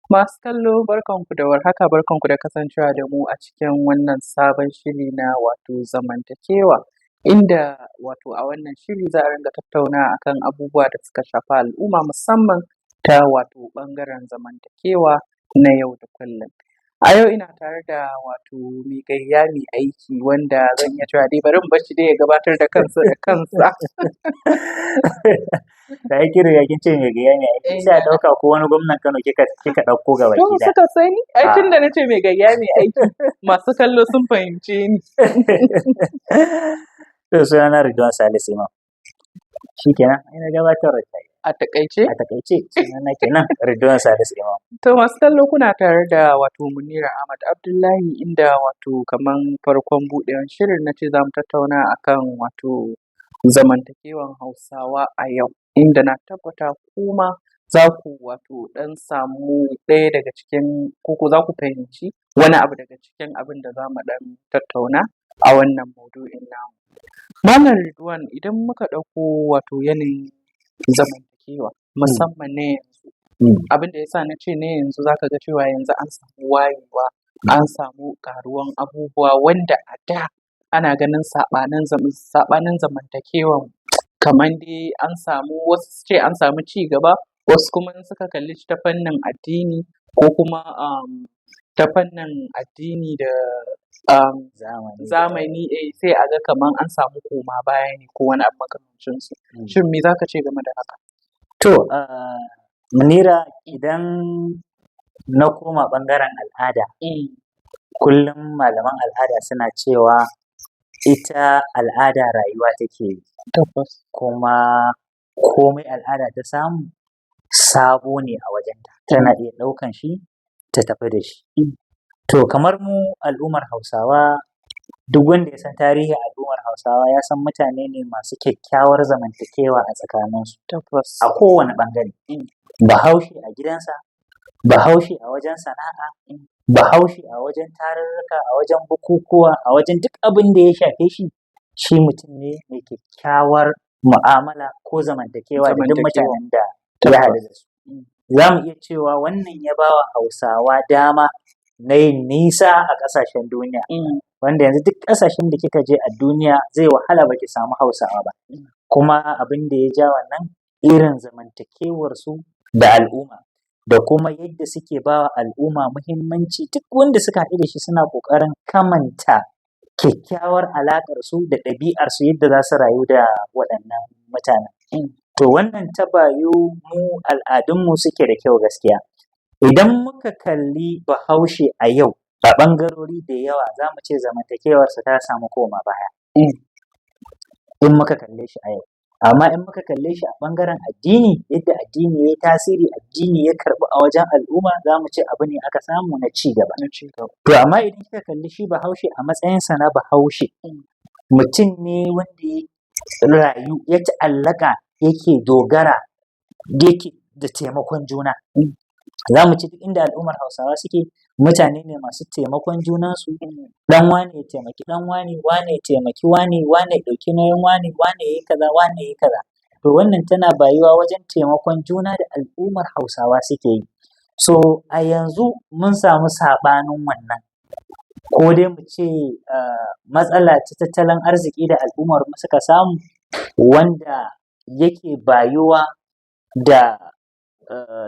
Masu kallo barkanku da warhaka, barkanku da kasancewa da mu a cikin wannan sabon shiri na wato zamantakewa, inda wato a wannan shiri za a ringa tattaunawa akan abubuwa da suka shafi al'umma musamman ta wato ɓangaren zamantakewa na yau da kullum. A yau ina tare da wato mai gayya mai aiki wanda zan iya cewa dai bari in bar shi dai ya gabatar da kansa da kansa. Da kin riga kin ce mai gayya mai aiki sai a ɗauka ko wani gwamnan Kano kika ɗauko To gabaki ɗaya. suka sani, ai tunda na ce mai gayya mai aiki masu kallo sun fahimce ni. To sunana Ridwan Salisu Imam. Shikenan ina gabatar da kai. A taƙaice? A taƙaice sunana kenan Ridwan Salisu Imam. To masu kallo kuna tare da wato Munira Ahmad Abdullahi, inda wato kaman farkon buɗewan shirin na ce za mu tattauna akan wato zamantakewan Hausawa a yau, inda na tabbata kuma za ku wato ɗan samu ɗaya daga cikin ko za ku fahimci wani abu daga cikin abin da za mu ɗan tattauna a wannan maudu'in namu. Malam Ridwan, idan muka ɗauko wato yanayin zamantakewa musamman na yanzu, abin da ya sa na ce na yanzu za ka ga cewa yanzu an samu wayewa, an samu ƙaruwan abubuwa wanda a da ana ganin saɓanin zamantakewan kaman dai an samu, wasu su ce an samu ci gaba, wasu kuma in suka kalli shi ta fannin addini ko kuma ta fannin addini da zamani sai a ga kaman an samu koma baya ne ko wani abu makamancin su. Shin me za ka ce game da haka? To Munira, idan na koma ɓangaren al'ada, kullum malaman al'ada suna cewa ita al'ada rayuwa take yi. Tabbas. Kuma komai al'ada ta samu sabo ne a wajenta, tana iya ɗaukan shi ta tafi da shi. To kamar mu al'ummar Hausawa, duk wanda ya san tarihin al'ummar Hausawa ya san mutane ne masu kyakkyawar zamantakewa a tsakaninsu. Tabbas. A kowane ɓangare. Bahaushe a gidansa, Bahaushe a wajen sana'a, Bahaushe a wajen tarurruka, a wajen bukukuwa, a wajen duk abin da ya shafe shi, shi mutum ne mai kyakkyawar mu'amala ko zamantakewa da duk mutanen da ya haɗu da su. Za mu iya cewa wannan ya ba wa Hausawa dama na yin nisa a ƙasashen duniya, wanda yanzu duk ƙasashen da kika je a duniya zai wahala ba ki samu Hausawa ba. Kuma abin da ya ja wannan irin zamantakewarsu da al'umma, da kuma yadda suke ba wa al'umma muhimmanci, duk wanda suka haɗu da shi suna ƙoƙarin kamanta kyakkyawar alaƙarsu da ɗabi'arsu yadda za su rayu da waɗannan mutanen. To wannan ta bayu mu al'adunmu suke da kyau gaskiya. Idan muka kalli Bahaushe a yau a ɓangarori da yawa za mu ce zamantakewarsa ta samu koma baya. In muka kalle shi a yau. Amma in muka kalle shi a ɓangaren addini, yadda addini ya yi tasiri, addini ya karɓu a wajen al'umma, za mu ce abu ne aka samu na ci gaba. To amma idan kika kalli shi Bahaushe a matsayinsa na Bahaushe, mutum ne wanda ya rayu, ya ta'allaka, yake dogara, yake da taimakon juna. Za mu ci duk inda al'ummar Hausawa suke, mutane ne masu taimakon junansu, ɗan wane ya taimaki ɗan wane, wane ya taimaki wane, wane ya ɗauki nauyin wane, wane ya yi kaza, wane ya yi kaza. To wannan tana bayuwa wajen taimakon juna da al'ummar Hausawa suke yi. So a yanzu mun samu saɓanin wannan, ko dai mu ce matsala ta tattalin arziki da al'ummar mu suka samu, wanda yake bayuwa da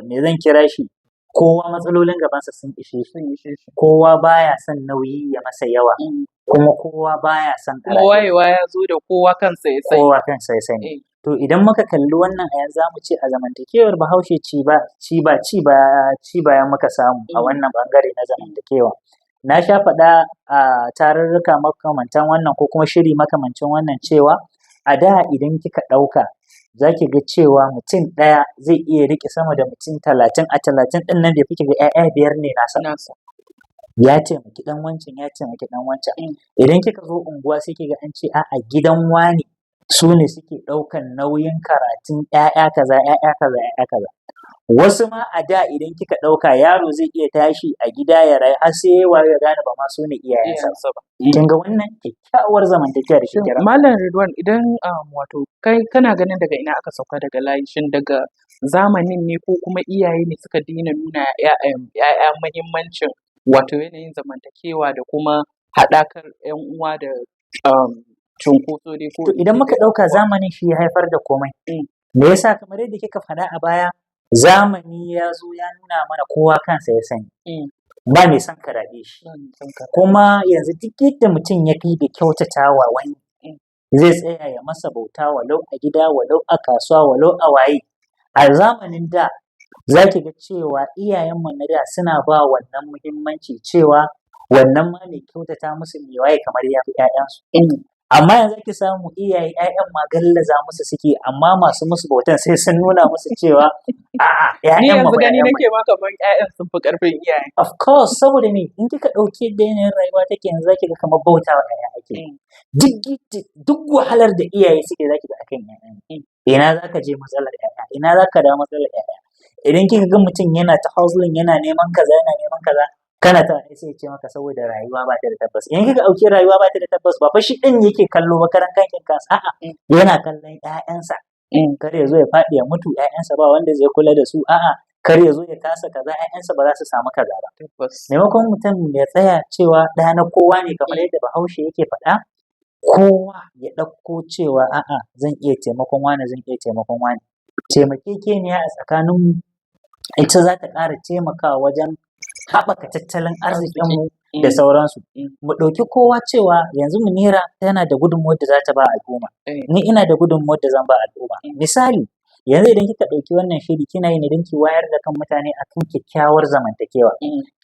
me zan kira shi, kowa matsalolin gabansa sun ishe shi, kowa baya son nauyi ya masa yawa, kuma kowa baya son kuma wayewa ya zo da kowa kansa ya sani. Kowa kansa ya sani. To idan muka kalli wannan a yanzu za mu ce a zamantakewar Bahaushe ci bayan muka samu a wannan ɓangare na zamantakewa. Na sha faɗa a tarurruka makamantan wannan ko kuma shiri makamancin wannan cewa a da idan kika ɗauka za ki ga cewa mutum ɗaya zai iya riƙe sama da mutum 30, a 30 ɗin nan da fi ga 'ya'ya 5 ne nasa. Ya taimaki ɗan wancan, ya taimaki ɗan wancan. Idan kika zo unguwa sai ki ga an ce a'a gidan wane su ne suke ɗaukan nauyin karatun 'ya'ya kaza, 'ya'ya kaza, 'ya'ya kaza. wasu ma a da idan kika ɗauka yaro zai iya tashi a gida ya rayu har sai wayo ya gane ba ma su ne iyayensa ba. Kin ga wannan kyakkyawar zamantakewa da kike Malam Ridwan, idan wato kai kana ganin daga ina aka sauka daga layi, shin daga zamanin ne ko kuma iyaye ne suka daina nuna ‘ya'ya muhimmancin wato yanayin zamantakewa da kuma haɗakar ‘yan uwa da cunkoso dai ko. To idan muka ɗauka zamanin shi ya haifar da komai. Me yasa? Kamar yadda kika faɗa a baya, zamani ya zo ya nuna mana kowa kansa ya sani. Ba mai son ka raɓe shi. Kuma yanzu duk yadda mutum ya kai da kyautatawa wani zai tsaya ya masa bauta walau a gida walau a kasuwa walau a waye. A zamanin da za ki ga cewa iyayenmu na da suna ba wannan muhimmanci cewa wannan ma mai kyautata musu mai waye kamar ya fi ‘ya'yansu. Amma yanzu ki samu iyaye ‘ya'yan ma gallaza musu suke, amma masu musu bautan sai sun nuna musu cewa a'a ‘ya'yan ma ba ni yanzu gani nake ma kamar ‘ya'yan sun fi ƙarfin iyaye. Of course, saboda me in kika ɗauki yadda yanayin rayuwa take yanzu zaki ga kamar bautawa ‘ya'ya ake. Duk wahalar da iyaye suke zaki ga akan ‘ya'ya. Ina zaka je matsalar ‘ya'ya, ina zaka dawo matsalar ‘ya'ya. Idan kika ga mutum yana ta hustling yana neman kaza kana ta sai ya ce maka saboda rayuwa ba ta da tabbas. Idan kika ɗauki rayuwa ba ta da tabbas ba fa shi ɗin yake kallo ba karan kankin kansa, a'a yana kallon ‘ya'yansa. Kar ya zo ya faɗi ya mutu ‘ya'yansa ba wanda zai kula da su, a'a kar ya zo ya kasa kaza ‘ya'yansa ba za su samu kaza ba. Maimakon mutum ya tsaya cewa ɗa na kowa ne kamar yadda Bahaushe yake faɗa, kowa ya ɗauko cewa a'a zan iya taimakon wane zan iya taimakon wane. Taimakekeniya a tsakaninmu ita za ta ƙara taimakawa wajen haɓaka tattalin arzikinmu da sauransu. Mu ɗauki kowa cewa yanzu Munira tana da gudunmuwar da za ta ba al'umma, ni ina da gudunmuwar da zan ba al'umma. Misali, yanzu idan kika ɗauki wannan shiri kina yi ne don ki wayar da kan mutane akan kyakkyawar zamantakewa.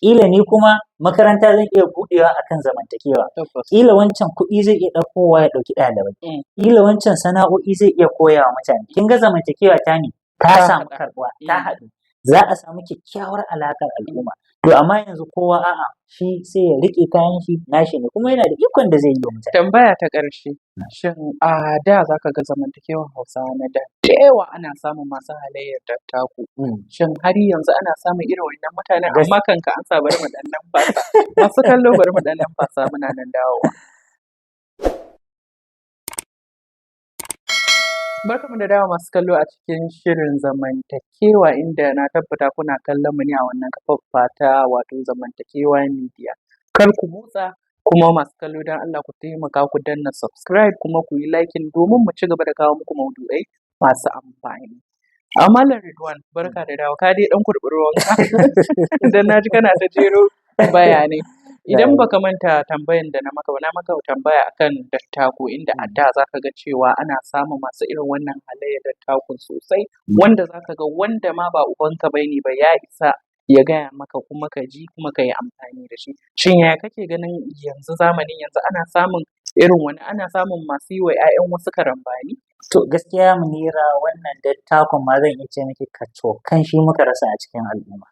Ƙila ni kuma makaranta zan iya buɗewa akan zamantakewa. Ƙila wancan kuɗi zai iya ɗaukowa ya ɗauki ɗalibai. Ƙila wancan sana'o'i zai iya koya wa mutane. Kin ga zamantakewa ta ne ta samu karɓuwa, ta haɗu. Za a samu kyakkyawar alaƙar al'umma. To amma yanzu kowa a'a shi sai ya riƙe kayan shi nashi ne kuma yana da ikon da zai yi wa mutane. Tambaya ta ƙarshe, shin a da za ka ga zamantakewar Hausawa na da yawa ana samun masu halayyar dattako. Shin har yanzu ana samun irin wannan mutanen? Amma kanka an sa bari mu ɗan numfasa. Masu kallo bari mu ɗan numfasa muna nan dawowa. Barkanmu da dawowa masu kallo a cikin shirin zamantakewa, inda na tabbata kuna kallon mu ne a wannan kafar ta wato Zamantakewa Media. Kar ku motsa, kuma masu kallo don Allah ku taimaka ku danna subscribe kuma ku yi liking domin mu ci gaba da kawo muku maudu'ai masu amfani. Malam Ridwan, barka da dawowa, ka dai ɗan kurɓi ruwanka idan na ji kana ta jero bayanai. Idan baka manta tambayan da na maka tambaya akan dattako, inda a da zaka ga cewa ana samun masu irin wannan halayyar dattakon sosai, wanda zaka ga wanda ma ba ubanka bane ba ya isa ya gaya maka kuma ka ji kuma ka yi amfani da shi. Shin yaya kake ganin yanzu zamanin yanzu ana samun irin wani, ana samun masu yi wa 'ya'yan wasu karambani? To gaskiya Munira, wannan dattakon ma zan iya ce miki kacokan shi muka rasa a cikin al'umma.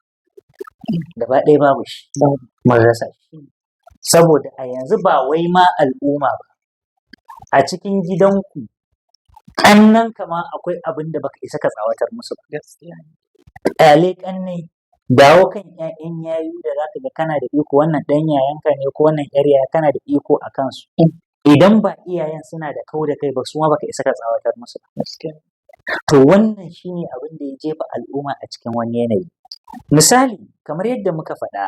Gaba ɗaya babu shi, mun rasa shi. Saboda a yanzu ba wai ma al'umma ba, a cikin gidanku ƙannenka ma akwai abin da baka isa ka tsawatar musu ba. Ƙyale ƙannai, dawo kan 'ya'yan yayu da zaka ga kana da iko, wannan ɗan yayanka ne ko wannan 'yar yaya kana da iko a kansu. Idan ba iyayen suna da kau da kai ba, su ma baka isa ka tsawatar musu ba. To wannan shine abin da ya jefa al'umma a cikin wani yanayi. Misali, kamar yadda muka faɗa,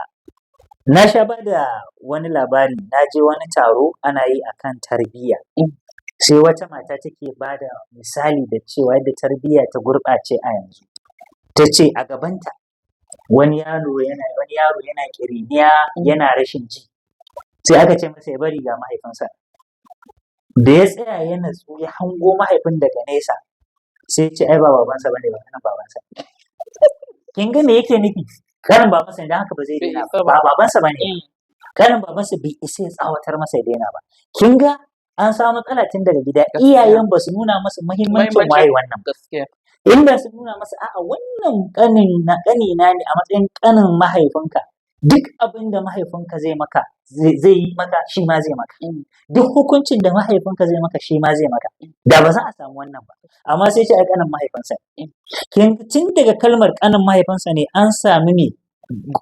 na sha ba da wani labari, na je wani taro ana yi akan tarbiyya. Sai wata mata take ba da misali da cewa yadda tarbiyya ta gurɓace a yanzu. Ta ce a gabanta wani yaro yana ƙiriniya yana rashin ji. Sai aka ce masa ya bari ga mahaifinsa. Da ya tsaya ya natsu ya hango mahaifin daga nesa, sai ce ai ba babansa bane, ba kanin babansa. Kin ga me yake nufi? Kanin babansa ne, don haka ba zai daina ba. Ba babansa bane. Kanin babansa bai isa ya tsawatar masa ya daina ba. Kin ga an samu matsala tun daga gida. Iyayen ba su nuna masa muhimmancin waye wannan. Inda su nuna masa a'a wannan ƙanina ne a matsayin ƙanin mahaifinka, duk abin da mahaifinka zai maka zai yi maka shi ma zai maka, duk hukuncin da mahaifinka zai maka shi ma zai maka. Da ba za a samu wannan ba, amma sai ce ai ƙanin mahaifinsa ne. Tun daga kalmar ƙanin mahaifinsa ne an sami me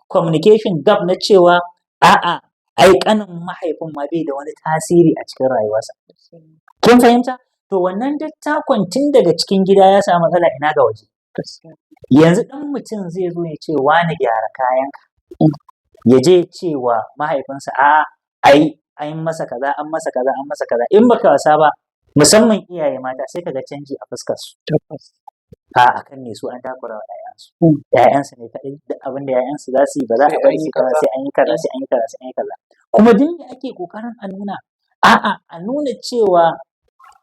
communication gap na cewa a'a ai ƙanin mahaifin ma bai da wani tasiri a cikin rayuwarsa. Kin fahimta? To wannan dattakon tun daga cikin gida ya samu matsala, ina ga waje. Yanzu ɗan mutum zai zo ya ce wani gyara kayanka, ya je ya ce wa mahaifinsa ai an masa kaza an masa kaza an masa kaza, in baka wasa ba musamman iyaye mata sai kaga canji a fuskar su. Akan ne su an takura wa ƴaƴansu ne kaɗai, duk abin da ƴaƴansu za su yi ba za a bari su kaza, sai an yi kaza sai an yi kaza sai an yi kaza. Kuma duk me ake kokarin a nuna a nuna cewa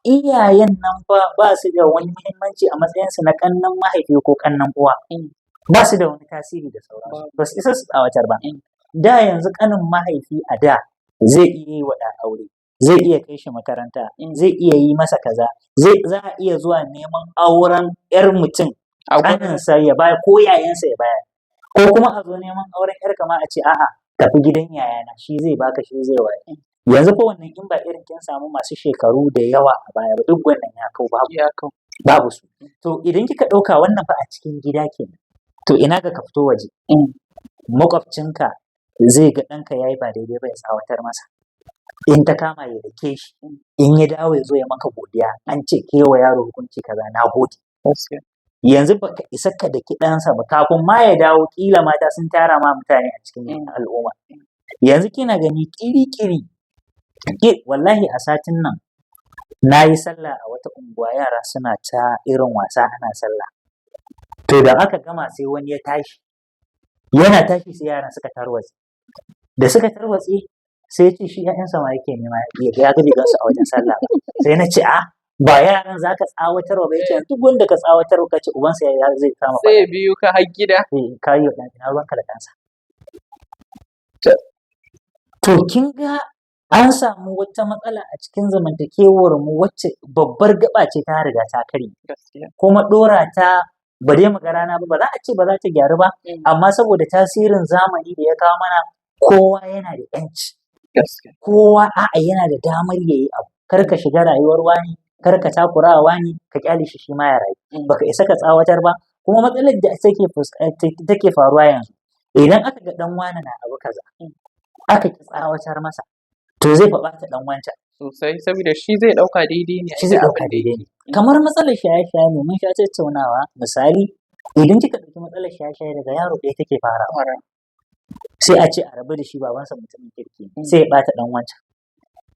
iyayen nan ba su da wani muhimmanci a matsayinsu na ƙannen mahaifi ko ƙannen uwa, ba su da wani tasiri da sauransu, ba su isa su tsawatar ba. Da yanzu ƙanin mahaifi a da zai iya yi wa ɗa aure, zai iya kai shi makaranta, zai iya yi masa kaza, za a iya zuwa neman auren ƴar mutum ƙaninsa ya bayar ko yayansa ya bayar, ko kuma a zo neman auren ƴar kama a ce a'a tafi gidan yayana shi zai baka shi zai waye. Yanzu fa wannan in ba irin kin samu masu shekaru da yawa a baya ba, duk wannan ya kau babu su. To idan kika ɗauka wannan fa a cikin gida kenan, to ina ga ka fito waje. Makwabcinka zai ga ɗanka yayi ba daidai ba ya tsawatar masa, in ta kama ya dake shi, in ya dawo ya zo ya maka godiya, an ce ke wa yaro hukunci kaza na gode. Yanzu baka isa ka daki ɗansa ba, kafin ma ya dawo ƙila mata sun tara ma mutane a cikin al'umma. Yanzu kina gani ƙiri-ƙiri, wallahi a satin nan na yi sallah a wata unguwa, yara suna ta irin wasa ana sallah. To da aka gama sai wani ya tashi, yana tashi sai yaran suka tarwatse. Da suka tarwatse sai ya ce shi ƴaƴansa ma yake nema ya ga bai gansu a wajen sallah ba. Sai na ce ba yaran za ka tsawatar ba, ya ce duk wanda ka tsawatar ka ce ubansa ya zai kama sai biyu ka har gida. Ka yi wa ɗan ina ruwanka da ɗansa. To kin ga an samu wata matsala a cikin zamantakewar mu wacce babbar gaba ce ta riga ta karye, kuma ɗora ta ba dai mu ga rana ba za a ce ba za ta gyaru ba, amma saboda tasirin zamani da ya kawo mana, kowa yana da ƴanci, kowa yana da damar yayi abu, kar ka shiga rayuwar wani, kar ka takura wa wani, ka kyale shi ma ya rayu, baka isa ka tsawatar ba. Kuma matsalar da take faruwa yanzu, idan aka ga ɗan wani na abu kaza aka ki tsawatar masa, to zai fa ɓata ɗan wancan sosai, saboda shi zai ɗauka daidai ne. Shi zai ɗauka daidai ne. Kamar matsalar shaye-shaye ne, mun sha tattaunawa. Misali, idan kika ɗauki matsalar shaye-shaye daga yaro ɗaya take farawa, sai a ce a rabu da shi babansa mutumin kirki ne, sai ya ɓata ɗan wancan,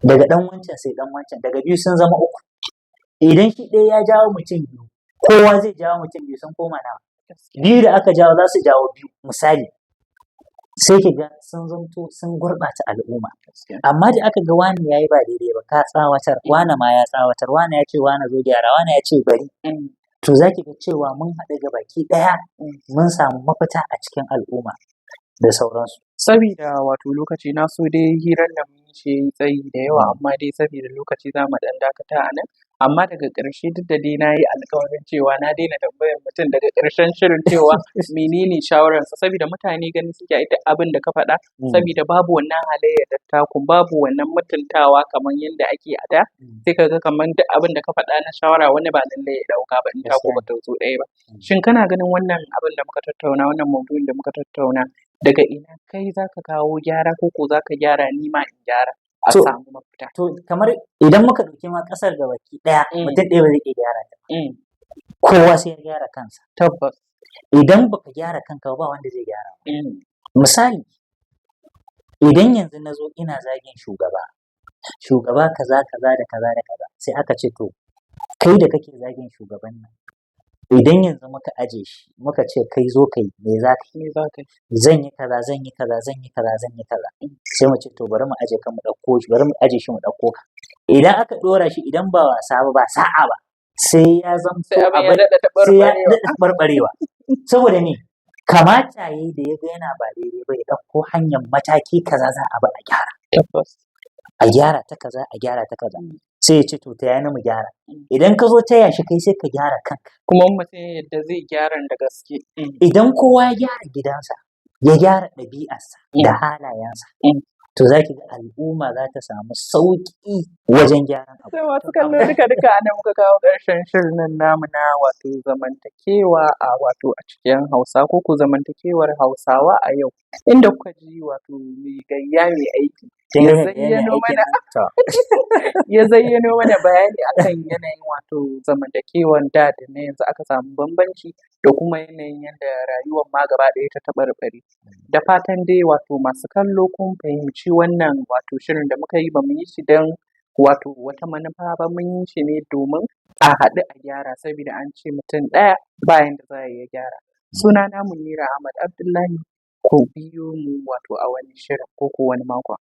daga ɗan wancan sai ɗan wancan, daga biyu sun zama uku. Idan shi ɗaya ya jawo mutum biyu, kowa zai jawo mutum biyu, sun koma nawa? Biyu da aka jawo za su jawo biyu, misali. Sai ki ga sun zanto sun gurɓata al'umma. Amma da aka ga wani yayi ba daidai ba, ka tsawatar, wani ma ya tsawatar, wani ya ce wani zo gyara, wani ya ce bari, to za ki ga cewa mun haɗu ga baki ɗaya mun samu mafita a cikin al'umma da sauransu. Sabida wato lokaci na so dai hirar da mun yi shi tsayi da yawa, amma dai sabida lokaci za mu ɗan dakata a nan. Amma daga ƙarshe duk da dai na yi alƙawarin cewa na daina tambayar mutum daga ƙarshen shirin cewa menene shawararsa, saboda mutane ganin suke ita abin da ka faɗa, saboda babu wannan halayyar dattakun, babu wannan mutuntawa kamar yadda ake a da, sai ka ga kamar duk abin da ka faɗa na shawara wani ba lallai ya ɗauka ba in taku ba ta zo ɗaya ba. Shin kana ganin wannan abin da muka tattauna, wannan maudu'in da muka tattauna, daga ina kai za ka kawo gyara ko za ka gyara ni ma in gyara a samu mafita? To kamar idan muka ɗauki ma ƙasar ga baki ɗaya, mutum ɗaya ba zai iya gyara ta ba. Kowa sai ya gyara kansa. Tabbas. Idan baka gyara kanka ba wanda zai gyara. Misali, idan yanzu na zo ina zagin shugaba kaza kaza da kaza da kaza, sai aka ce to kai da kake zagin shugaban nan, idan yanzu muka aje shi muka ce kai zo kai me za ka yi, zan yi kaza zan yi kaza zan yi kaza zan yi kaza, sai mu ce to bari mu aje ka mu ɗauko shi, bari mu aje shi mu ɗauko ka. Idan aka ɗora shi, idan ba wasa ba sa'a ba, sai ya zamto abin sai ya daɗa ɓarɓarewa. Saboda me? Kamata yayi da ya ga yana ba daidai ba ya ɗauko hanyar mataki kaza za a bi a gyara. A gyara ta kaza, a gyara ta kaza. Sai ya ce to taya ni mu gyara. Idan ka zo taya shi kai sai ka gyara kanka. Kuma mutum yadda zai gyara da gaske. Idan kowa ya gyara gidansa, ya gyara ɗabi'arsa da halayensa, to za ki ga al'umma za ta samu sauƙi wajen gyaran abu. Sai masu kallo duka a nan muka kawo ƙarshen shirin nan namu na wato zamantakewa a cikin Hausa ko ko zamantakewar Hausawa a yau, inda kuka ji wato mai gayya mai aiki ya zayyano mana bayani akan yanayin wato zamantakewan da na yanzu aka samu bambanci da kuma yanayin yadda rayuwar ma gaba ɗaya ta taɓarɓare. Da fatan dai wato masu kallo kun fahimci wannan wato shirin da muka yi, ba mu yi shi don wato wata manufa ba, mun yi shi ne domin a haɗu a gyara, saboda an ce mutum ɗaya ba yanda za a yi ya gyara. Sunana Munira Ahmad Abdullahi, ku biyo mu wato a wani shirin ko ko wani makon.